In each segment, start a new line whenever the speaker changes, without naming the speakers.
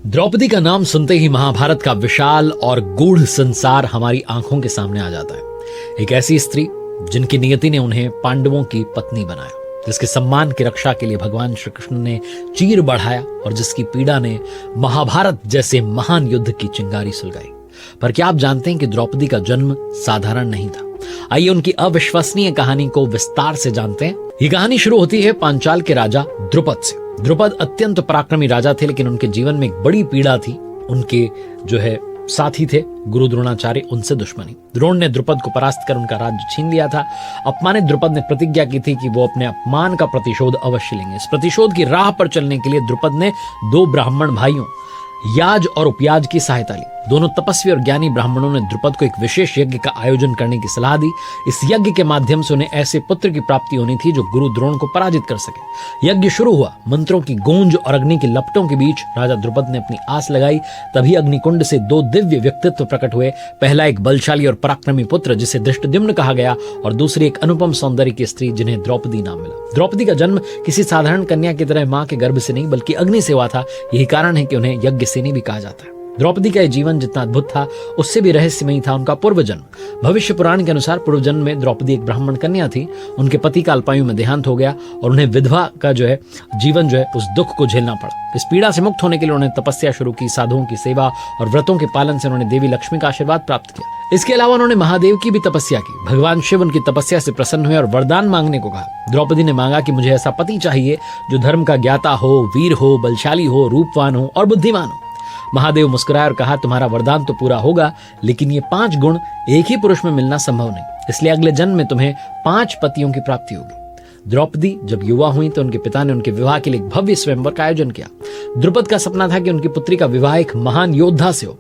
द्रौपदी का नाम सुनते ही महाभारत का विशाल और गूढ़ संसार हमारी आंखों के सामने आ जाता है। एक ऐसी स्त्री जिनकी नियति ने उन्हें पांडवों की पत्नी बनाया, जिसके सम्मान की रक्षा के लिए भगवान श्री कृष्ण ने चीर बढ़ाया और जिसकी पीड़ा ने महाभारत जैसे महान युद्ध की चिंगारी सुलगाई। पर क्या आप जानते हैं कि द्रौपदी का जन्म साधारण नहीं था? आइए उनकी अविश्वसनीय कहानी को विस्तार से जानते हैं। ये कहानी शुरू होती है पांचाल के राजा द्रुपद से। द्रुपद अत्यंत पराक्रमी राजा थे, लेकिन उनके जीवन में एक बड़ी पीड़ा थी। उनके साथी थे गुरु द्रोणाचार्य, उनसे दुश्मनी। द्रोण ने द्रुपद को परास्त कर उनका राज्य छीन लिया था। अपमानित द्रुपद ने प्रतिज्ञा की थी कि वो अपने अपमान का प्रतिशोध अवश्य लेंगे। इस प्रतिशोध की राह पर चलने के लिए द्रुपद ने 2 ब्राह्मण भाइयों याज और उपयाज की सहायता ली। दोनों तपस्वी और ज्ञानी ब्राह्मणों ने द्रुपद को एक विशेष यज्ञ का आयोजन करने की सलाह दी। इस यज्ञ के माध्यम से उन्हें ऐसे पुत्र की प्राप्ति होनी थी जो गुरु द्रोण को पराजित कर सके। यज्ञ शुरू हुआ। मंत्रों की गूंज और अग्नि की लपटों के बीच राजा द्रुपद ने अपनी आस लगाई। तभी अग्निकुंड से 2 दिव्य व्यक्तित्व प्रकट हुए। पहला एक बलशाली और पराक्रमी पुत्र जिसे धृष्टद्युम्न कहा गया, और दूसरी एक अनुपम सौंदर्य की स्त्री जिन्हें द्रौपदी नाम मिला। द्रौपदी का जन्म किसी साधारण कन्या की तरह मां के गर्भ से नहीं बल्कि अग्नि से हुआ था। यही कारण है कि उन्हें यज्ञसेनी भी कहा जाता है। द्रौपदी का जीवन जितना अद्भुत था, उससे भी रहस्यमयी था उनका पूर्व जन्म। भविष्य पुराण के अनुसार पूर्व जन्म में द्रौपदी एक ब्राह्मण कन्या थी। उनके पति का अल्पायु में देहांत हो गया और उन्हें विधवा का जीवन उस दुख को झेलना पड़ा। इस पीड़ा से मुक्त होने के लिए उन्होंने तपस्या शुरू की। साधुओं की सेवा और व्रतों के पालन से उन्होंने देवी लक्ष्मी का आशीर्वाद प्राप्त किया। इसके अलावा उन्होंने महादेव की भी तपस्या की। भगवान शिव उनकी तपस्या से प्रसन्न हुए और वरदान मांगने को कहा। द्रौपदी ने मांगा कि मुझे ऐसा पति चाहिए जो धर्म का ज्ञाता हो, वीर हो, बलशाली हो, रूपवान हो और बुद्धिमान हो। महादेव मुस्कुराए और कहा, तुम्हारा वरदान तो पूरा होगा, लेकिन ये 5 गुण एक ही पुरुष में मिलना संभव नहीं, इसलिए अगले जन्म में तुम्हें 5 पतियों की प्राप्ति होगी। द्रौपदी जब युवा हुई तो उनके पिता ने उनके विवाह के लिए एक भव्य स्वयंवर का आयोजन किया। द्रुपद का सपना था कि उनकी पुत्री का विवाह एक महान योद्धा से हो।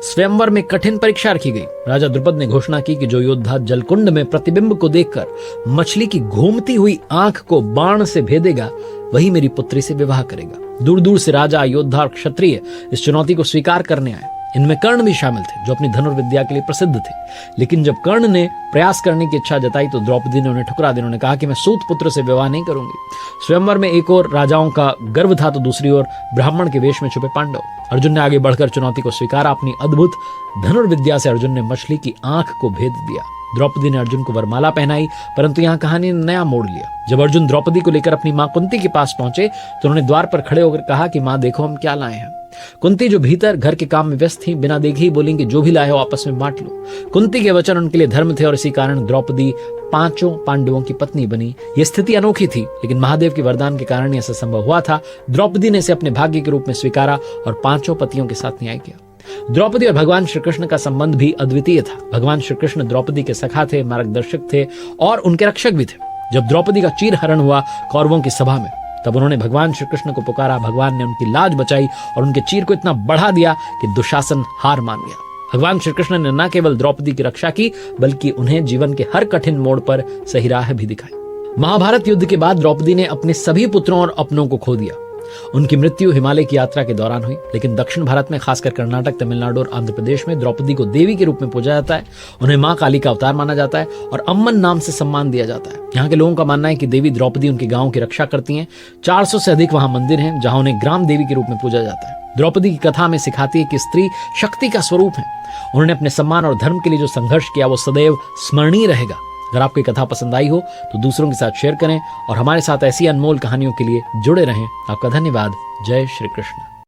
स्वयंवर में कठिन परीक्षा रखी गई। राजा द्रुपद ने घोषणा की कि जो योद्धा जलकुंड में प्रतिबिंब को देखकर मछली की घूमती हुई आंख को बाण से भेदेगा, वही मेरी पुत्री से विवाह करेगा। दूर दूर से राजा, योद्धा और क्षत्रिय इस चुनौती को स्वीकार करने आए। इनमें कर्ण भी शामिल थे, जो अपनी धनुर्विद्या के लिए प्रसिद्ध थे। लेकिन जब कर्ण ने प्रयास करने की इच्छा जताई तो द्रौपदी ने उन्हें ठुकरा दिया। उन्होंने कहा कि मैं सूत पुत्र से विवाह नहीं करूंगी। स्वयंवर में एक और राजाओं का गर्व था तो दूसरी ओर ब्राह्मण के वेश में छुपे पांडव। अर्जुन ने आगे बढ़कर चुनौती को स्वीकारा। अपनी अद्भुत धनुर्विद्या से अर्जुन ने मछली की आंख को भेद दिया। द्रौपदी ने अर्जुन को वरमाला पहनाई, परंतु यहाँ कहानी ने नया मोड़ लिया। जब अर्जुन द्रौपदी को लेकर अपनी मां कुंती के पास पहुंचे तो उन्होंने द्वार पर खड़े होकर कहा कि मां देखो हम क्या लाए हैं। कुंती जो भीतर घर के काम में व्यस्त थी, बिना देखे ही बोलेंगे जो भी लाए हो आपस में बांट लो। कुंती के वचन उनके लिए धर्म थे और इसी कारण द्रौपदी 5 पांडवों की पत्नी बनी। यह स्थिति अनोखी थी, लेकिन महादेव के वरदान के कारण ऐसा संभव हुआ था। द्रौपदी ने इसे अपने भाग्य के रूप में स्वीकारा और 5 पतियों के साथ न्याय किया। द्रौपदी और भगवान श्री कृष्ण का संबंध भी अद्वितीय था। भगवान श्री कृष्ण द्रौपदी के सखा थे, मार्गदर्शक थे और उनके रक्षक भी थे। जब द्रौपदी का चीर हरण हुआ कौरवों की सभा में, तब उन्होंने भगवान श्री कृष्ण को पुकारा। भगवान ने उनकी लाज बचाई और उनके चीर को इतना बढ़ा दिया कि दुशासन हार मान गया। भगवान श्री कृष्ण ने न केवल द्रौपदी की रक्षा की, बल्कि उन्हें जीवन के हर कठिन मोड़ पर सही राह भी दिखाई। महाभारत युद्ध के बाद द्रौपदी ने अपने सभी पुत्रों और अपनों को खो दिया। उनकी मृत्यु हिमालय की यात्रा के दौरान हुई। लेकिन दक्षिण भारत में, खासकर कर्नाटक, तमिलनाडु और आंध्र प्रदेश में द्रौपदी को देवी के रूप में पूजा जाता है। उन्हें मां काली का अवतार माना जाता है और अम्मन नाम से सम्मान दिया जाता है। यहाँ के लोगों का मानना है कि देवी द्रौपदी उनके गांव की रक्षा करती हैं। 400 से अधिक वहां मंदिर हैं जहां उन्हें ग्राम देवी के रूप में पूजा जाता है। द्रौपदी की कथा में सिखाती है कि स्त्री शक्ति का स्वरूप है। उन्होंने अपने सम्मान और धर्म के लिए जो संघर्ष किया वो सदैव स्मरणीय रहेगा। अगर आपको कथा पसंद आई हो तो दूसरों के साथ शेयर करें और हमारे साथ ऐसी अनमोल कहानियों के लिए जुड़े रहें। आपका धन्यवाद। जय श्री कृष्ण।